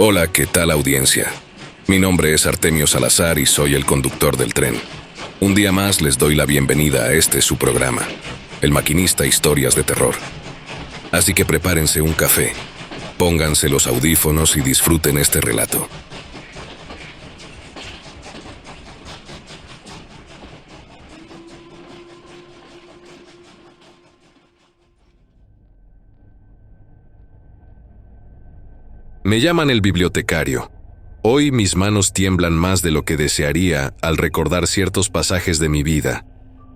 Hola, ¿qué tal audiencia? Mi nombre es Artemio Salazar y soy el conductor del tren. Un día más les doy la bienvenida a este su programa, El Maquinista Historias de Terror. Así que prepárense un café, pónganse los audífonos y disfruten este relato. Me llaman el bibliotecario. Hoy mis manos tiemblan más de lo que desearía al recordar ciertos pasajes de mi vida,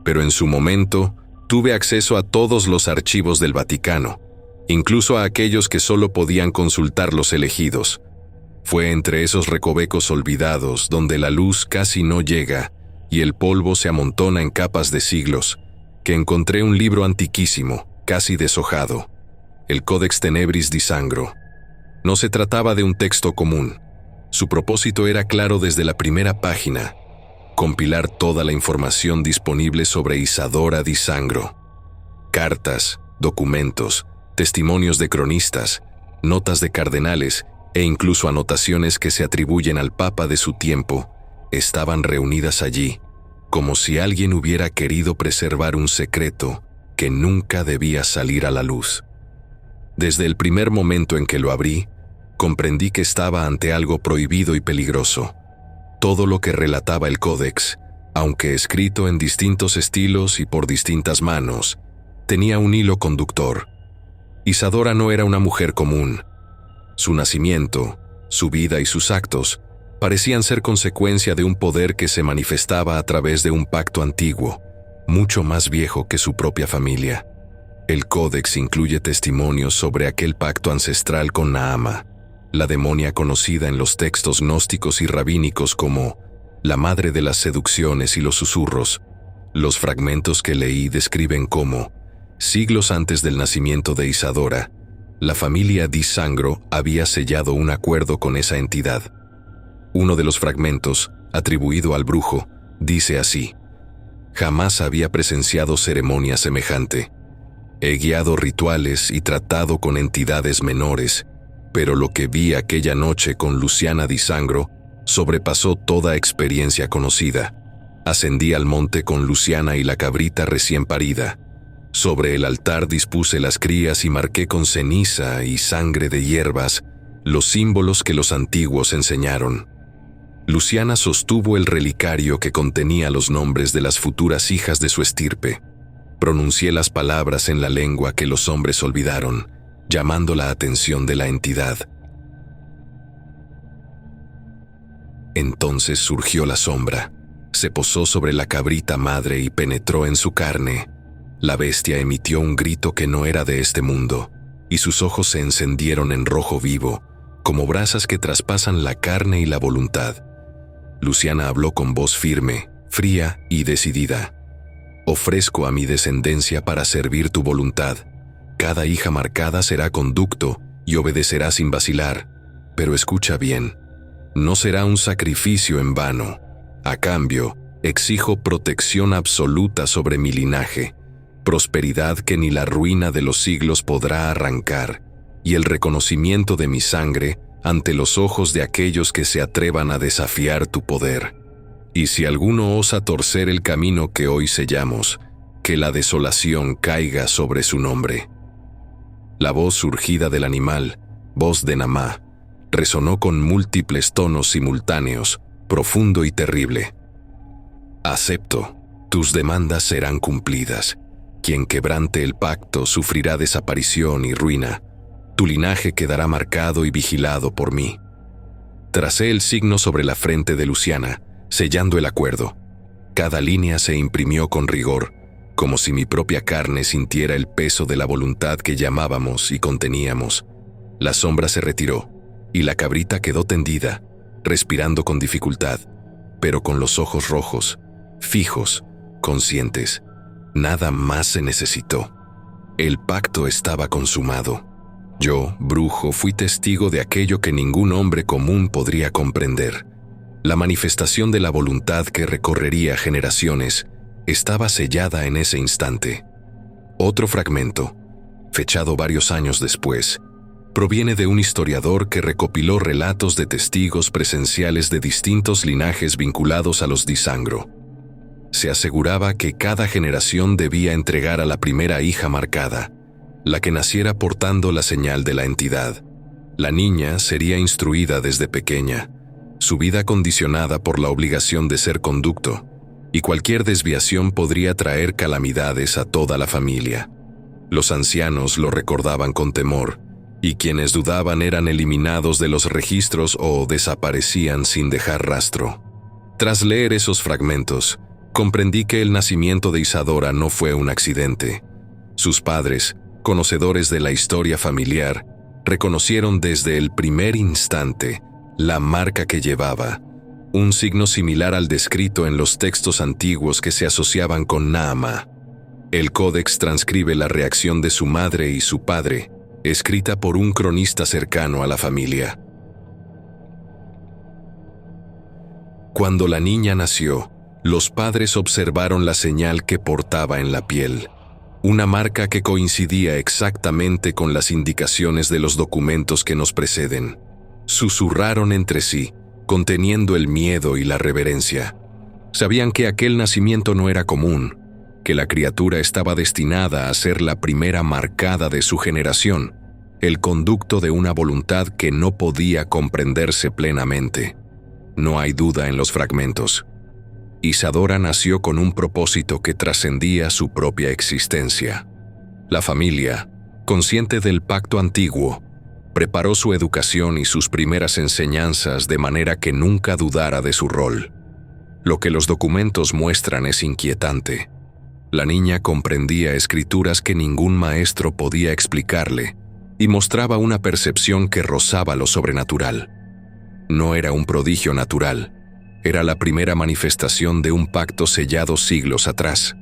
pero en su momento tuve acceso a todos los archivos del Vaticano, incluso a aquellos que solo podían consultar los elegidos. Fue entre esos recovecos olvidados donde la luz casi no llega y el polvo se amontona en capas de siglos, que encontré un libro antiquísimo, casi deshojado, el Codex Tenebris di Sangro. No se trataba de un texto común. Su propósito era claro desde la primera página: compilar toda la información disponible sobre Isadora di Sangro. Cartas, documentos, testimonios de cronistas, notas de cardenales e incluso anotaciones que se atribuyen al Papa de su tiempo estaban reunidas allí, como si alguien hubiera querido preservar un secreto que nunca debía salir a la luz. Desde el primer momento en que lo abrí, comprendí que estaba ante algo prohibido y peligroso. Todo lo que relataba el códex, aunque escrito en distintos estilos y por distintas manos, tenía un hilo conductor. Isadora no era una mujer común. Su nacimiento, su vida y sus actos parecían ser consecuencia de un poder que se manifestaba a través de un pacto antiguo, mucho más viejo que su propia familia. El códex incluye testimonios sobre aquel pacto ancestral con Naama, la demonia conocida en los textos gnósticos y rabínicos como la madre de las seducciones y los susurros. Los fragmentos que leí describen cómo, siglos antes del nacimiento de Isadora, la familia Di Sangro había sellado un acuerdo con esa entidad. Uno de los fragmentos, atribuido al brujo, dice así: «Jamás había presenciado ceremonia semejante. He guiado rituales y tratado con entidades menores, pero lo que vi aquella noche con Luciana Di Sangro sobrepasó toda experiencia conocida. Ascendí al monte con Luciana y la cabrita recién parida. Sobre el altar dispuse las crías y marqué con ceniza y sangre de hierbas los símbolos que los antiguos enseñaron. Luciana sostuvo el relicario que contenía los nombres de las futuras hijas de su estirpe. Pronuncié las palabras en la lengua que los hombres olvidaron, llamando la atención de la entidad. Entonces surgió la sombra, se posó sobre la cabrita madre y penetró en su carne. La bestia emitió un grito que no era de este mundo, y sus ojos se encendieron en rojo vivo, como brasas que traspasan la carne y la voluntad. Luciana habló con voz firme, fría y decidida. Ofrezco a mi descendencia para servir tu voluntad. Cada hija marcada será conducto y obedecerá sin vacilar. Pero escucha bien, no será un sacrificio en vano. A cambio, exijo protección absoluta sobre mi linaje, prosperidad que ni la ruina de los siglos podrá arrancar, y el reconocimiento de mi sangre ante los ojos de aquellos que se atrevan a desafiar tu poder. Y si alguno osa torcer el camino que hoy sellamos, que la desolación caiga sobre su nombre». La voz surgida del animal, voz de Naama, resonó con múltiples tonos simultáneos, profundo y terrible. «Acepto, tus demandas serán cumplidas. Quien quebrante el pacto sufrirá desaparición y ruina. Tu linaje quedará marcado y vigilado por mí». Tracé el signo sobre la frente de Luciana, sellando el acuerdo. Cada línea se imprimió con rigor, como si mi propia carne sintiera el peso de la voluntad que llamábamos y conteníamos. La sombra se retiró, y la cabrita quedó tendida, respirando con dificultad, pero con los ojos rojos, fijos, conscientes. Nada más se necesitó. El pacto estaba consumado. Yo, brujo, fui testigo de aquello que ningún hombre común podría comprender. La manifestación de la voluntad que recorrería generaciones estaba sellada en ese instante. Otro fragmento, fechado varios años después, proviene de un historiador que recopiló relatos de testigos presenciales de distintos linajes vinculados a los Disangro. Se aseguraba que cada generación debía entregar a la primera hija marcada, la que naciera portando la señal de la entidad. La niña sería instruida desde pequeña, su vida condicionada por la obligación de ser conducto, y cualquier desviación podría traer calamidades a toda la familia. Los ancianos lo recordaban con temor, y quienes dudaban eran eliminados de los registros o desaparecían sin dejar rastro. Tras leer esos fragmentos, comprendí que el nacimiento de Isadora no fue un accidente. Sus padres, conocedores de la historia familiar, reconocieron desde el primer instante la marca que llevaba, un signo similar al descrito en los textos antiguos que se asociaban con Naamá. El códex transcribe la reacción de su madre y su padre, escrita por un cronista cercano a la familia. Cuando la niña nació, los padres observaron la señal que portaba en la piel, una marca que coincidía exactamente con las indicaciones de los documentos que nos preceden. Susurraron entre sí, conteniendo el miedo y la reverencia. Sabían que aquel nacimiento no era común, que la criatura estaba destinada a ser la primera marcada de su generación, el conducto de una voluntad que no podía comprenderse plenamente. No hay duda en los fragmentos. Isadora nació con un propósito que trascendía su propia existencia. La familia, consciente del pacto antiguo, preparó su educación y sus primeras enseñanzas de manera que nunca dudara de su rol. Lo que los documentos muestran es inquietante. La niña comprendía escrituras que ningún maestro podía explicarle y mostraba una percepción que rozaba lo sobrenatural. No era un prodigio natural, era la primera manifestación de un pacto sellado siglos atrás.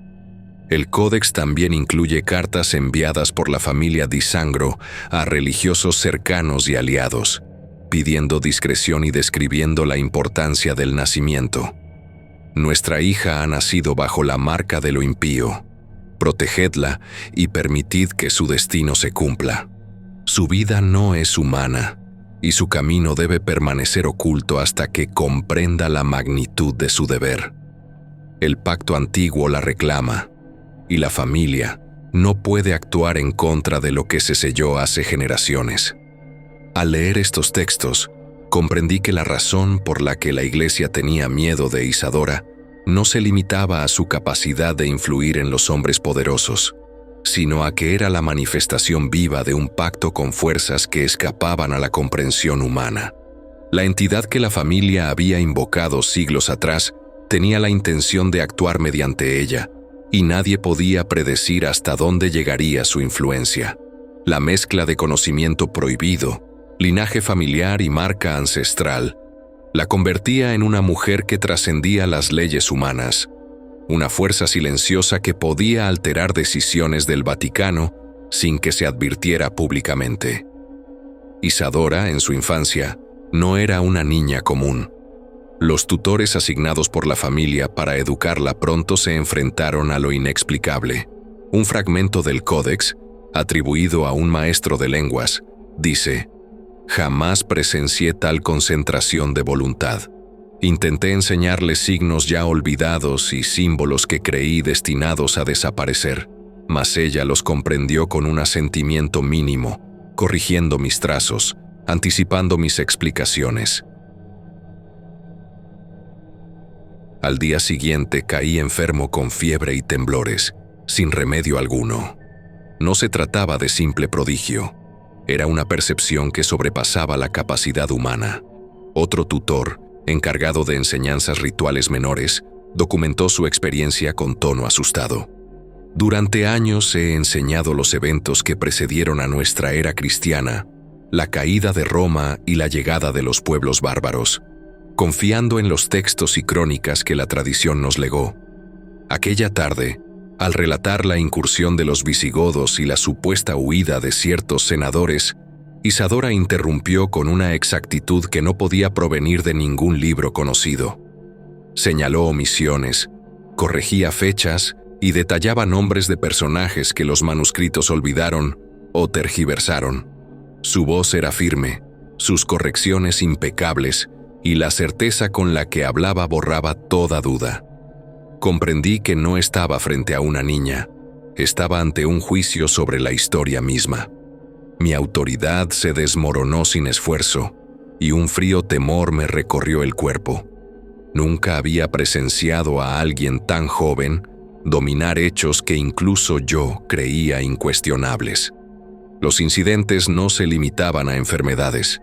El códex también incluye cartas enviadas por la familia Disangro a religiosos cercanos y aliados, pidiendo discreción y describiendo la importancia del nacimiento. Nuestra hija ha nacido bajo la marca de lo impío. Protegedla y permitid que su destino se cumpla. Su vida no es humana, y su camino debe permanecer oculto hasta que comprenda la magnitud de su deber. El pacto antiguo la reclama, y la familia no puede actuar en contra de lo que se selló hace generaciones. Al leer estos textos, comprendí que la razón por la que la Iglesia tenía miedo de Isadora no se limitaba a su capacidad de influir en los hombres poderosos, sino a que era la manifestación viva de un pacto con fuerzas que escapaban a la comprensión humana. La entidad que la familia había invocado siglos atrás tenía la intención de actuar mediante ella, y nadie podía predecir hasta dónde llegaría su influencia. La mezcla de conocimiento prohibido, linaje familiar y marca ancestral la convertía en una mujer que trascendía las leyes humanas, una fuerza silenciosa que podía alterar decisiones del Vaticano sin que se advirtiera públicamente. Isadora, en su infancia, no era una niña común. Los tutores asignados por la familia para educarla pronto se enfrentaron a lo inexplicable. Un fragmento del códex, atribuido a un maestro de lenguas, dice: «Jamás presencié tal concentración de voluntad. Intenté enseñarle signos ya olvidados y símbolos que creí destinados a desaparecer, mas ella los comprendió con un asentimiento mínimo, corrigiendo mis trazos, anticipando mis explicaciones». Al día siguiente caí enfermo con fiebre y temblores, sin remedio alguno. No se trataba de simple prodigio. Era una percepción que sobrepasaba la capacidad humana. Otro tutor, encargado de enseñanzas rituales menores, documentó su experiencia con tono asustado. Durante años he enseñado los eventos que precedieron a nuestra era cristiana, la caída de Roma y la llegada de los pueblos bárbaros, confiando en los textos y crónicas que la tradición nos legó. Aquella tarde, al relatar la incursión de los visigodos y la supuesta huida de ciertos senadores, Isadora interrumpió con una exactitud que no podía provenir de ningún libro conocido. Señaló omisiones, corregía fechas y detallaba nombres de personajes que los manuscritos olvidaron o tergiversaron. Su voz era firme, sus correcciones impecables, y la certeza con la que hablaba borraba toda duda. Comprendí que no estaba frente a una niña, estaba ante un juicio sobre la historia misma. Mi autoridad se desmoronó sin esfuerzo, y un frío temor me recorrió el cuerpo. Nunca había presenciado a alguien tan joven dominar hechos que incluso yo creía incuestionables. Los incidentes no se limitaban a enfermedades.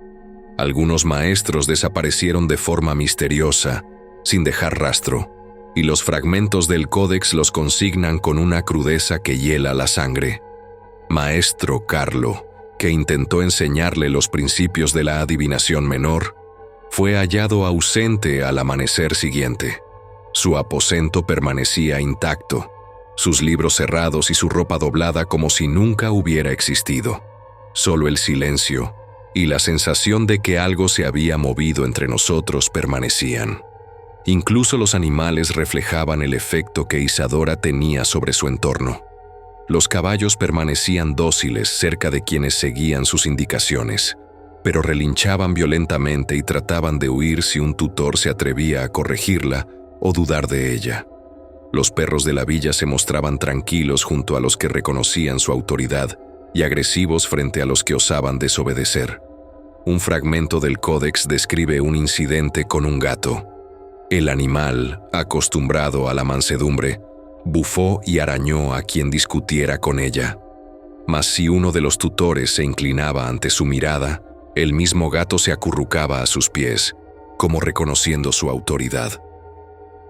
Algunos maestros desaparecieron de forma misteriosa, sin dejar rastro, y los fragmentos del códex los consignan con una crudeza que hiela la sangre. Maestro Carlo, que intentó enseñarle los principios de la adivinación menor, fue hallado ausente al amanecer siguiente. Su aposento permanecía intacto, sus libros cerrados y su ropa doblada como si nunca hubiera existido. Solo el silencio y la sensación de que algo se había movido entre nosotros permanecían. Incluso los animales reflejaban el efecto que Isadora tenía sobre su entorno. Los caballos permanecían dóciles cerca de quienes seguían sus indicaciones, pero relinchaban violentamente y trataban de huir si un tutor se atrevía a corregirla o dudar de ella. Los perros de la villa se mostraban tranquilos junto a los que reconocían su autoridad y agresivos frente a los que osaban desobedecer. Un fragmento del códex describe un incidente con un gato. El animal, acostumbrado a la mansedumbre, bufó y arañó a quien discutiera con ella. Mas si uno de los tutores se inclinaba ante su mirada, el mismo gato se acurrucaba a sus pies, como reconociendo su autoridad.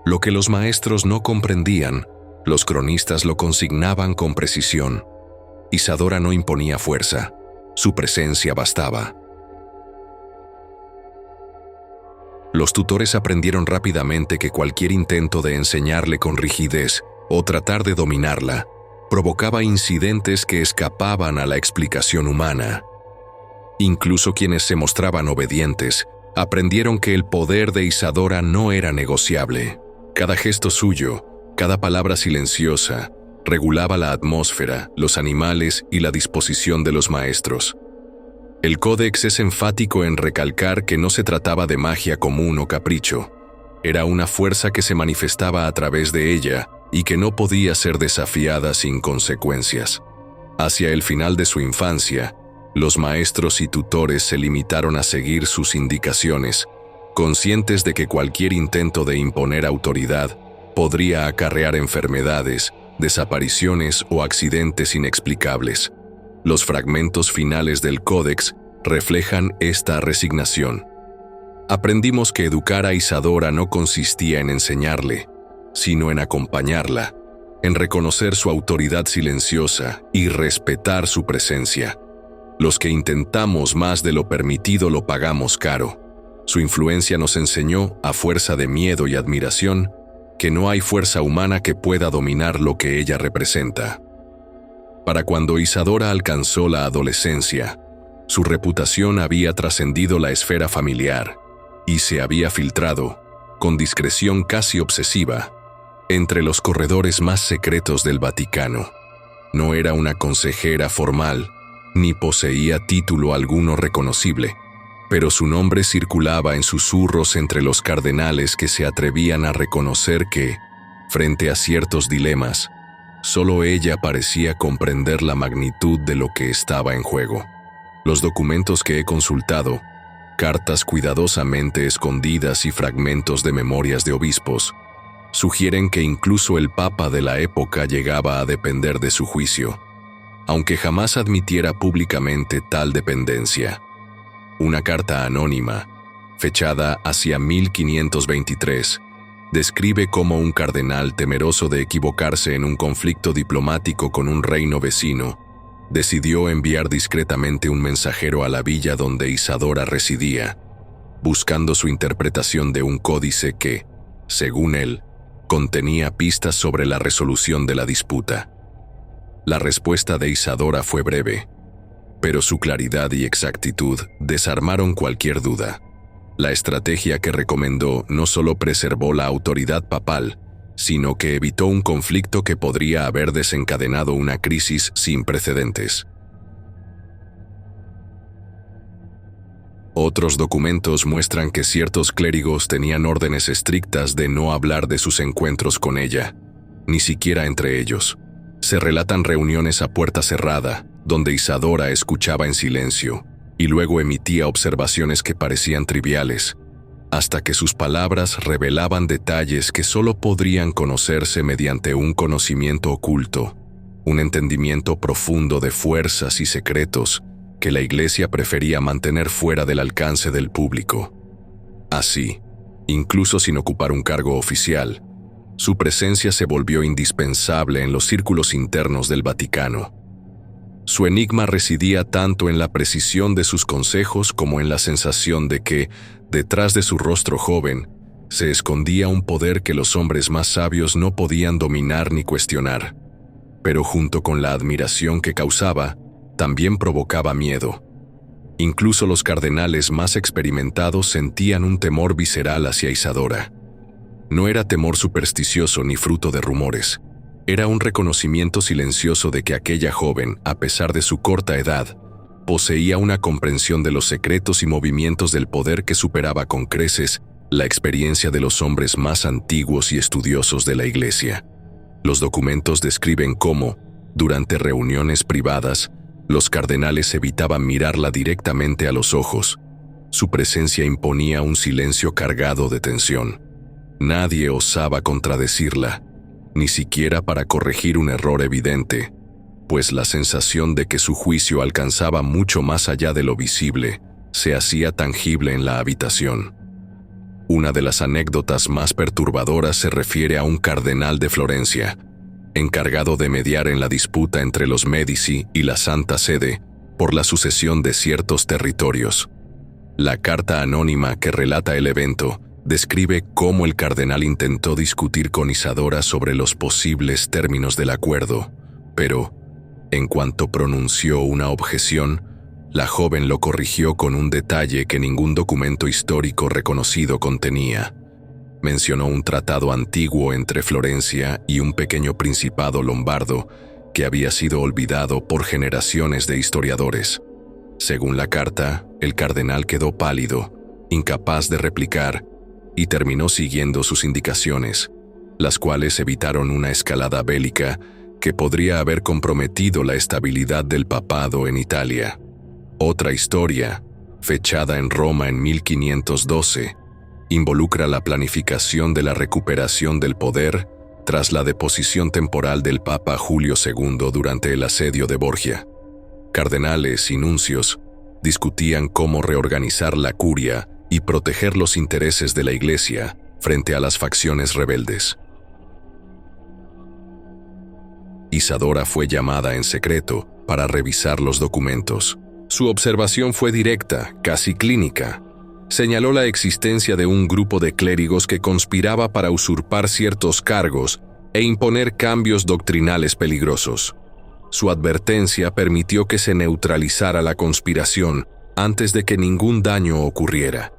Lo que los maestros no comprendían, los cronistas lo consignaban con precisión. Isadora no imponía fuerza, su presencia bastaba. Los tutores aprendieron rápidamente que cualquier intento de enseñarle con rigidez o tratar de dominarla provocaba incidentes que escapaban a la explicación humana. Incluso quienes se mostraban obedientes aprendieron que el poder de Isadora no era negociable. Cada gesto suyo, cada palabra silenciosa, regulaba la atmósfera, los animales y la disposición de los maestros. El códex es enfático en recalcar que no se trataba de magia común o capricho. Era una fuerza que se manifestaba a través de ella y que no podía ser desafiada sin consecuencias. Hacia el final de su infancia, los maestros y tutores se limitaron a seguir sus indicaciones, conscientes de que cualquier intento de imponer autoridad podría acarrear enfermedades, desapariciones o accidentes inexplicables. Los fragmentos finales del códex reflejan esta resignación. Aprendimos que educar a Isadora no consistía en enseñarle, sino en acompañarla, en reconocer su autoridad silenciosa y respetar su presencia. Los que intentamos más de lo permitido lo pagamos caro. Su influencia nos enseñó, a fuerza de miedo y admiración, que no hay fuerza humana que pueda dominar lo que ella representa. Para cuando Isadora alcanzó la adolescencia, su reputación había trascendido la esfera familiar y se había filtrado, con discreción casi obsesiva, entre los corredores más secretos del Vaticano. No era una consejera formal, ni poseía título alguno reconocible, pero su nombre circulaba en susurros entre los cardenales que se atrevían a reconocer que, frente a ciertos dilemas, solo ella parecía comprender la magnitud de lo que estaba en juego. Los documentos que he consultado, cartas cuidadosamente escondidas y fragmentos de memorias de obispos, sugieren que incluso el papa de la época llegaba a depender de su juicio, aunque jamás admitiera públicamente tal dependencia. Una carta anónima, fechada hacia 1523, describe cómo un cardenal temeroso de equivocarse en un conflicto diplomático con un reino vecino, decidió enviar discretamente un mensajero a la villa donde Isadora residía, buscando su interpretación de un códice que, según él, contenía pistas sobre la resolución de la disputa. La respuesta de Isadora fue breve, pero su claridad y exactitud desarmaron cualquier duda. La estrategia que recomendó no solo preservó la autoridad papal, sino que evitó un conflicto que podría haber desencadenado una crisis sin precedentes. Otros documentos muestran que ciertos clérigos tenían órdenes estrictas de no hablar de sus encuentros con ella, ni siquiera entre ellos. Se relatan reuniones a puerta cerrada, donde Isadora escuchaba en silencio y luego emitía observaciones que parecían triviales, hasta que sus palabras revelaban detalles que solo podrían conocerse mediante un conocimiento oculto, un entendimiento profundo de fuerzas y secretos que la Iglesia prefería mantener fuera del alcance del público. Así, incluso sin ocupar un cargo oficial, su presencia se volvió indispensable en los círculos internos del Vaticano. Su enigma residía tanto en la precisión de sus consejos como en la sensación de que, detrás de su rostro joven, se escondía un poder que los hombres más sabios no podían dominar ni cuestionar. Pero junto con la admiración que causaba, también provocaba miedo. Incluso los cardenales más experimentados sentían un temor visceral hacia Isadora. No era temor supersticioso ni fruto de rumores. Era un reconocimiento silencioso de que aquella joven, a pesar de su corta edad, poseía una comprensión de los secretos y movimientos del poder que superaba con creces la experiencia de los hombres más antiguos y estudiosos de la Iglesia. Los documentos describen cómo, durante reuniones privadas, los cardenales evitaban mirarla directamente a los ojos. Su presencia imponía un silencio cargado de tensión. Nadie osaba contradecirla, ni siquiera para corregir un error evidente, pues la sensación de que su juicio alcanzaba mucho más allá de lo visible se hacía tangible en la habitación. Una de las anécdotas más perturbadoras se refiere a un cardenal de Florencia, encargado de mediar en la disputa entre los Médici y la Santa Sede por la sucesión de ciertos territorios. La carta anónima que relata el evento describe cómo el cardenal intentó discutir con Isadora sobre los posibles términos del acuerdo, pero, en cuanto pronunció una objeción, la joven lo corrigió con un detalle que ningún documento histórico reconocido contenía. Mencionó un tratado antiguo entre Florencia y un pequeño principado lombardo que había sido olvidado por generaciones de historiadores. Según la carta, el cardenal quedó pálido, incapaz de replicar, y terminó siguiendo sus indicaciones, las cuales evitaron una escalada bélica que podría haber comprometido la estabilidad del papado en Italia. Otra historia, fechada en Roma en 1512, involucra la planificación de la recuperación del poder tras la deposición temporal del Papa Julio II durante el asedio de Borgia. Cardenales y nuncios discutían cómo reorganizar la curia y proteger los intereses de la Iglesia frente a las facciones rebeldes. Isadora fue llamada en secreto para revisar los documentos. Su observación fue directa, casi clínica. Señaló la existencia de un grupo de clérigos que conspiraba para usurpar ciertos cargos e imponer cambios doctrinales peligrosos. Su advertencia permitió que se neutralizara la conspiración antes de que ningún daño ocurriera,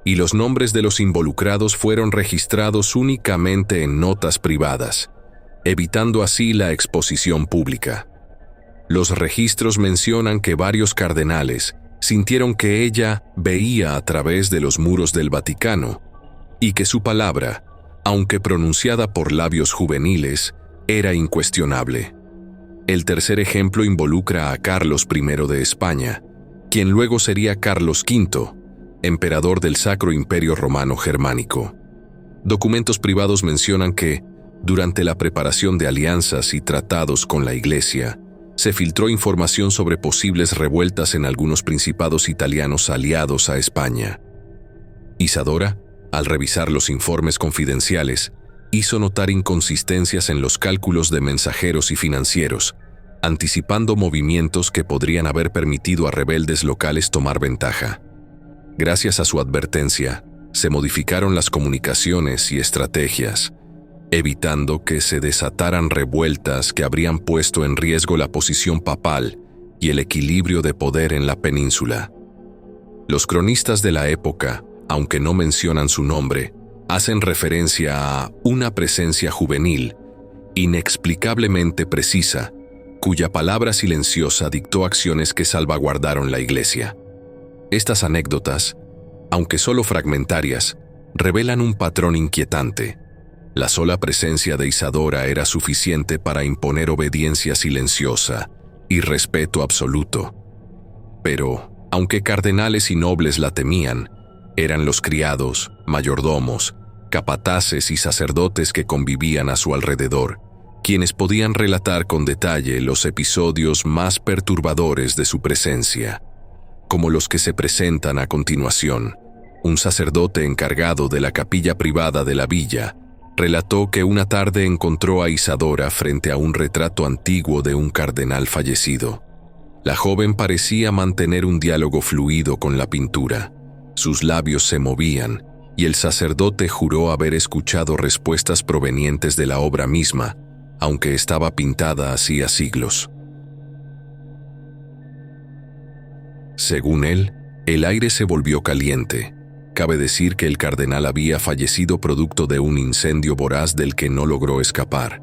y los nombres de los involucrados fueron registrados únicamente en notas privadas, evitando así la exposición pública. Los registros mencionan que varios cardenales sintieron que ella veía a través de los muros del Vaticano y que su palabra, aunque pronunciada por labios juveniles, era incuestionable. El tercer ejemplo involucra a Carlos I de España, quien luego sería Carlos V, emperador del Sacro Imperio Romano Germánico. Documentos privados mencionan que, durante la preparación de alianzas y tratados con la Iglesia, se filtró información sobre posibles revueltas en algunos principados italianos aliados a España. Isadora, al revisar los informes confidenciales, hizo notar inconsistencias en los cálculos de mensajeros y financieros, anticipando movimientos que podrían haber permitido a rebeldes locales tomar ventaja. Gracias a su advertencia, se modificaron las comunicaciones y estrategias, evitando que se desataran revueltas que habrían puesto en riesgo la posición papal y el equilibrio de poder en la península. Los cronistas de la época, aunque no mencionan su nombre, hacen referencia a una presencia juvenil, inexplicablemente precisa, cuya palabra silenciosa dictó acciones que salvaguardaron la Iglesia. Estas anécdotas, aunque solo fragmentarias, revelan un patrón inquietante. La sola presencia de Isadora era suficiente para imponer obediencia silenciosa y respeto absoluto. Pero, aunque cardenales y nobles la temían, eran los criados, mayordomos, capataces y sacerdotes que convivían a su alrededor, quienes podían relatar con detalle los episodios más perturbadores de su presencia, como los que se presentan a continuación. Un sacerdote encargado de la capilla privada de la villa relató que una tarde encontró a Isadora frente a un retrato antiguo de un cardenal fallecido. La joven parecía mantener un diálogo fluido con la pintura. Sus labios se movían, y el sacerdote juró haber escuchado respuestas provenientes de la obra misma, aunque estaba pintada hacía siglos. Según él, el aire se volvió caliente. Cabe decir que el cardenal había fallecido producto de un incendio voraz del que no logró escapar,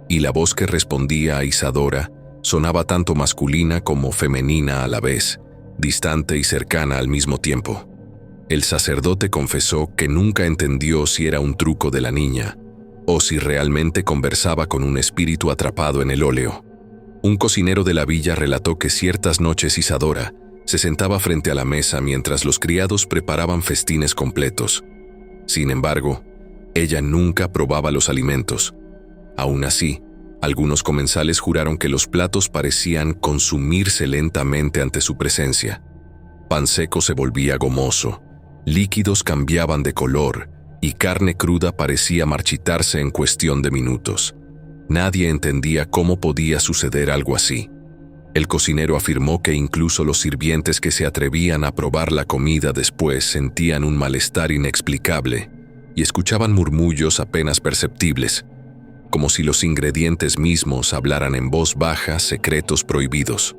y la voz que respondía a Isadora sonaba tanto masculina como femenina a la vez, distante y cercana al mismo tiempo. El sacerdote confesó que nunca entendió si era un truco de la niña, o si realmente conversaba con un espíritu atrapado en el óleo. Un cocinero de la villa relató que ciertas noches Isadora se sentaba frente a la mesa mientras los criados preparaban festines completos. Sin embargo, ella nunca probaba los alimentos. Aún así, algunos comensales juraron que los platos parecían consumirse lentamente ante su presencia. Pan seco se volvía gomoso, líquidos cambiaban de color y carne cruda parecía marchitarse en cuestión de minutos. Nadie entendía cómo podía suceder algo así. El cocinero afirmó que incluso los sirvientes que se atrevían a probar la comida después sentían un malestar inexplicable y escuchaban murmullos apenas perceptibles, como si los ingredientes mismos hablaran en voz baja secretos prohibidos.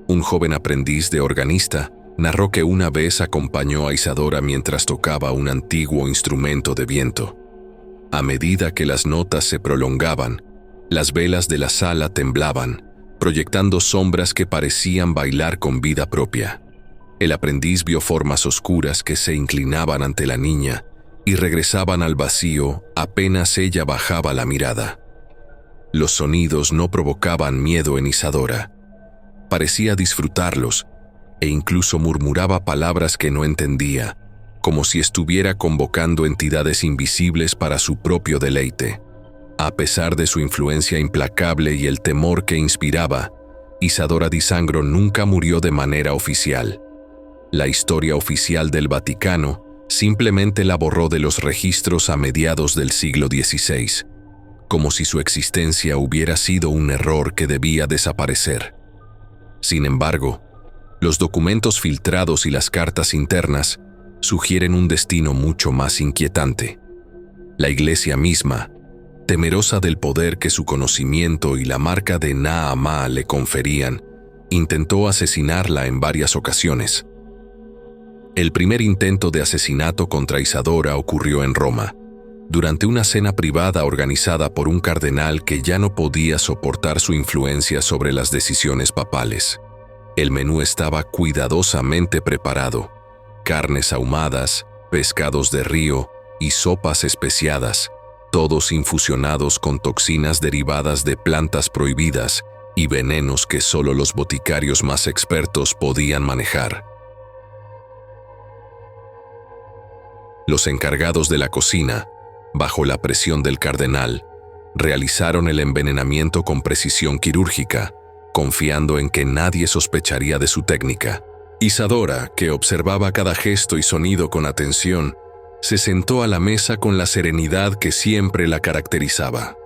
Un joven aprendiz de organista narró que una vez acompañó a Isadora mientras tocaba un antiguo instrumento de viento. A medida que las notas se prolongaban, las velas de la sala temblaban, proyectando sombras que parecían bailar con vida propia. El aprendiz vio formas oscuras que se inclinaban ante la niña y regresaban al vacío apenas ella bajaba la mirada. Los sonidos no provocaban miedo en Isadora. Parecía disfrutarlos e incluso murmuraba palabras que no entendía, como si estuviera convocando entidades invisibles para su propio deleite. A pesar de su influencia implacable y el temor que inspiraba, Isadora di Sangro nunca murió de manera oficial. La historia oficial del Vaticano simplemente la borró de los registros a mediados del siglo XVI, como si su existencia hubiera sido un error que debía desaparecer. Sin embargo, los documentos filtrados y las cartas internas sugieren un destino mucho más inquietante. La Iglesia misma, temerosa del poder que su conocimiento y la marca de Naamá le conferían, intentó asesinarla en varias ocasiones. El primer intento de asesinato contra Isadora ocurrió en Roma, durante una cena privada organizada por un cardenal que ya no podía soportar su influencia sobre las decisiones papales. El menú estaba cuidadosamente preparado: carnes ahumadas, pescados de río y sopas especiadas, todos infusionados con toxinas derivadas de plantas prohibidas y venenos que solo los boticarios más expertos podían manejar. Los encargados de la cocina, bajo la presión del cardenal, realizaron el envenenamiento con precisión quirúrgica, confiando en que nadie sospecharía de su técnica. Isadora, que observaba cada gesto y sonido con atención, se sentó a la mesa con la serenidad que siempre la caracterizaba.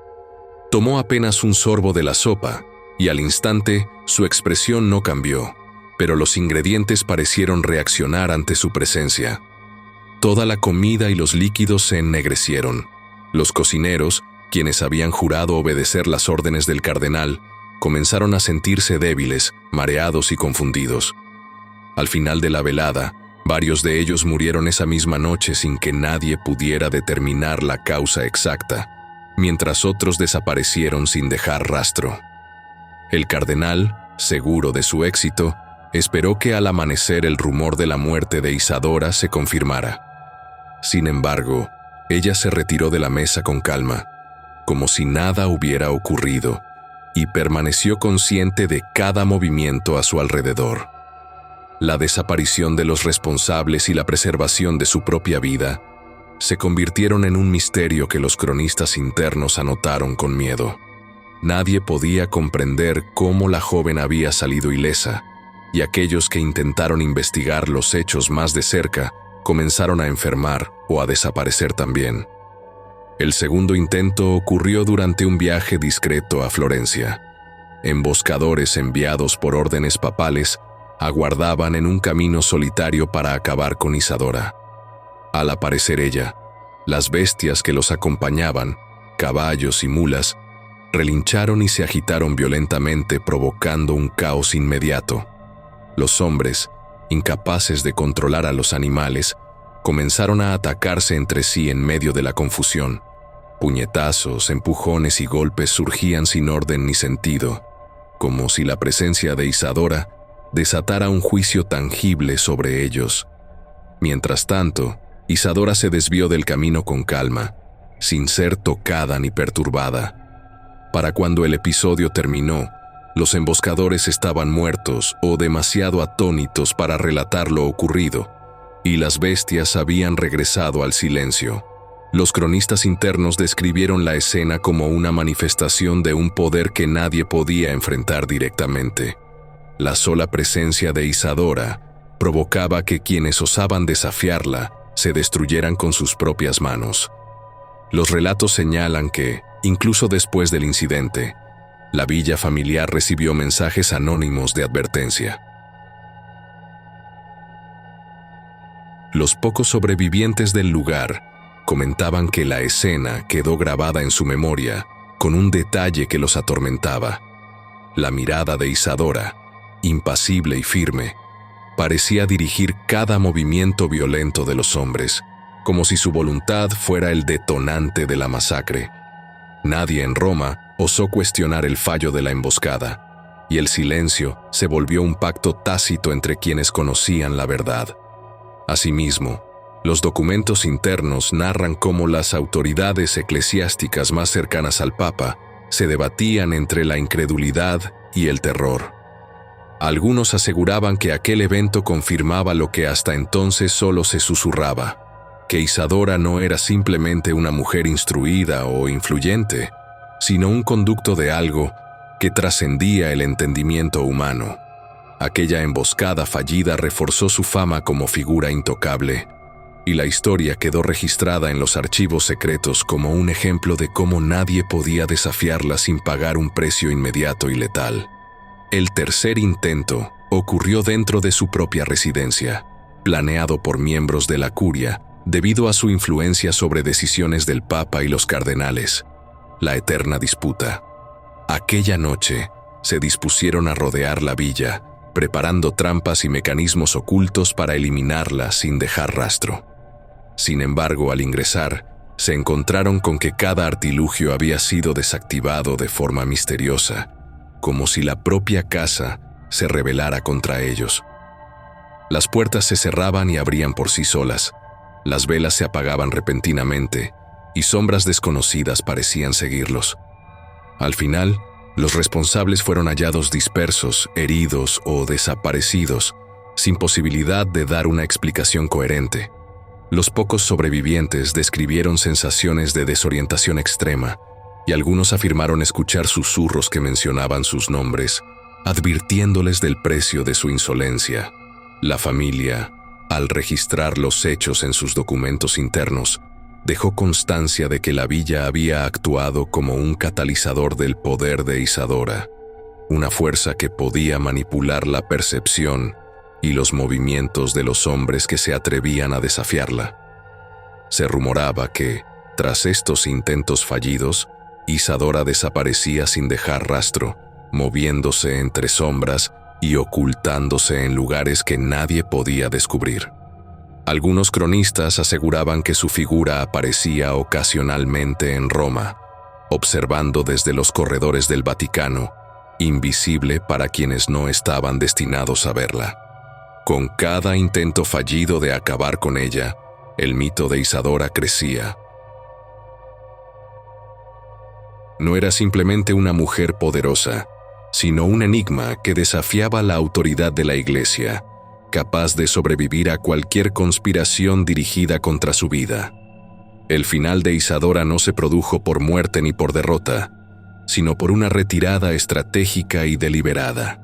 Tomó apenas un sorbo de la sopa, y al instante su expresión no cambió, pero los ingredientes parecieron reaccionar ante su presencia. Toda la comida y los líquidos se ennegrecieron. Los cocineros, quienes habían jurado obedecer las órdenes del cardenal, comenzaron a sentirse débiles, mareados y confundidos. Al final de la velada, varios de ellos murieron esa misma noche sin que nadie pudiera determinar la causa exacta, mientras otros desaparecieron sin dejar rastro. El cardenal, seguro de su éxito, Esperó que al amanecer el rumor de la muerte de Isadora se confirmara. Sin embargo, ella se retiró de la mesa con calma, como si nada hubiera ocurrido, y permaneció consciente de cada movimiento a su alrededor. La desaparición de los responsables y la preservación de su propia vida se convirtieron en un misterio que los cronistas internos anotaron con miedo. Nadie podía comprender cómo la joven había salido ilesa, y aquellos que intentaron investigar los hechos más de cerca comenzaron a enfermar o a desaparecer también. El segundo intento ocurrió durante un viaje discreto a Florencia. Emboscadores enviados por órdenes papales aguardaban en un camino solitario para acabar con Isadora. Al aparecer ella, las bestias que los acompañaban, caballos y mulas, relincharon y se agitaron violentamente, provocando un caos inmediato. Los hombres, incapaces de controlar a los animales, comenzaron a atacarse entre sí en medio de la confusión. Puñetazos, empujones y golpes surgían sin orden ni sentido, como si la presencia de Isadora desatara un juicio tangible sobre ellos. Mientras tanto, Isadora se desvió del camino con calma, sin ser tocada ni perturbada. Para cuando el episodio terminó, los emboscadores estaban muertos o demasiado atónitos para relatar lo ocurrido, y las bestias habían regresado al silencio. Los cronistas internos describieron la escena como una manifestación de un poder que nadie podía enfrentar directamente. La sola presencia de Isadora provocaba que quienes osaban desafiarla se destruyeran con sus propias manos. Los relatos señalan que, incluso después del incidente, la villa familiar recibió mensajes anónimos de advertencia. Los pocos sobrevivientes del lugar comentaban que la escena quedó grabada en su memoria con un detalle que los atormentaba. La mirada de Isadora, impasible y firme, parecía dirigir cada movimiento violento de los hombres, como si su voluntad fuera el detonante de la masacre. Nadie en Roma osó cuestionar el fallo de la emboscada, y el silencio se volvió un pacto tácito entre quienes conocían la verdad. Asimismo, los documentos internos narran cómo las autoridades eclesiásticas más cercanas al Papa se debatían entre la incredulidad y el terror. Algunos aseguraban que aquel evento confirmaba lo que hasta entonces solo se susurraba, que Isadora no era simplemente una mujer instruida o influyente, sino un conducto de algo que trascendía el entendimiento humano. Aquella emboscada fallida reforzó su fama como figura intocable, y la historia quedó registrada en los archivos secretos como un ejemplo de cómo nadie podía desafiarla sin pagar un precio inmediato y letal. El tercer intento ocurrió dentro de su propia residencia, planeado por miembros de la curia debido a su influencia sobre decisiones del Papa y los cardenales. La eterna disputa. Aquella noche se dispusieron a rodear la villa, preparando trampas y mecanismos ocultos para eliminarla sin dejar rastro. Sin embargo, al ingresar, se encontraron con que cada artilugio había sido desactivado de forma misteriosa, como si la propia casa se rebelara contra ellos. Las puertas se cerraban y abrían por sí solas, las velas se apagaban repentinamente, y sombras desconocidas parecían seguirlos. Al final, los responsables fueron hallados dispersos, heridos o desaparecidos, sin posibilidad de dar una explicación coherente. Los pocos sobrevivientes describieron sensaciones de desorientación extrema, y algunos afirmaron escuchar susurros que mencionaban sus nombres, advirtiéndoles del precio de su insolencia. La familia, al registrar los hechos en sus documentos internos, dejó constancia de que la villa había actuado como un catalizador del poder de Isadora, una fuerza que podía manipular la percepción y los movimientos de los hombres que se atrevían a desafiarla. Se rumoraba que, tras estos intentos fallidos, Isadora desaparecía sin dejar rastro, moviéndose entre sombras y ocultándose en lugares que nadie podía descubrir. Algunos cronistas aseguraban que su figura aparecía ocasionalmente en Roma, observando desde los corredores del Vaticano, invisible para quienes no estaban destinados a verla. Con cada intento fallido de acabar con ella, el mito de Isadora crecía. No era simplemente una mujer poderosa, sino un enigma que desafiaba la autoridad de la Iglesia, capaz de sobrevivir a cualquier conspiración dirigida contra su vida. El final de Isadora no se produjo por muerte ni por derrota, sino por una retirada estratégica y deliberada.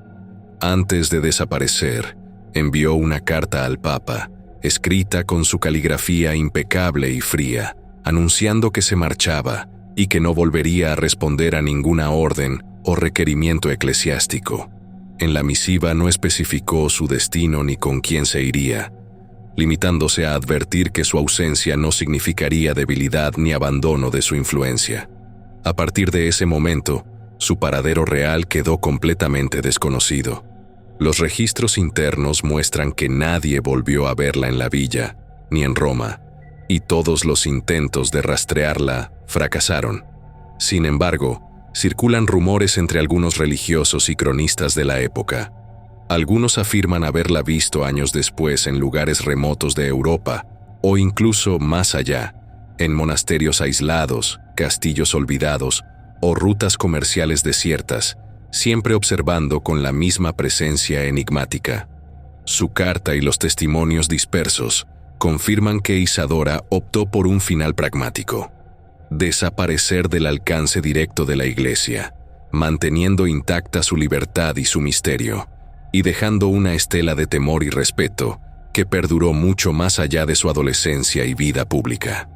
Antes de desaparecer, envió una carta al Papa, escrita con su caligrafía impecable y fría, anunciando que se marchaba y que no volvería a responder a ninguna orden o requerimiento eclesiástico. En la misiva no especificó su destino ni con quién se iría, limitándose a advertir que su ausencia no significaría debilidad ni abandono de su influencia. A partir de ese momento, su paradero real quedó completamente desconocido. Los registros internos muestran que nadie volvió a verla en la villa, ni en Roma, y todos los intentos de rastrearla fracasaron. Sin embargo, circulan rumores entre algunos religiosos y cronistas de la época. Algunos afirman haberla visto años después en lugares remotos de Europa, o incluso más allá, en monasterios aislados, castillos olvidados o rutas comerciales desiertas, siempre observando con la misma presencia enigmática. Su carta y los testimonios dispersos confirman que Isadora optó por un final pragmático: desaparecer del alcance directo de la Iglesia, manteniendo intacta su libertad y su misterio, y dejando una estela de temor y respeto que perduró mucho más allá de su adolescencia y vida pública.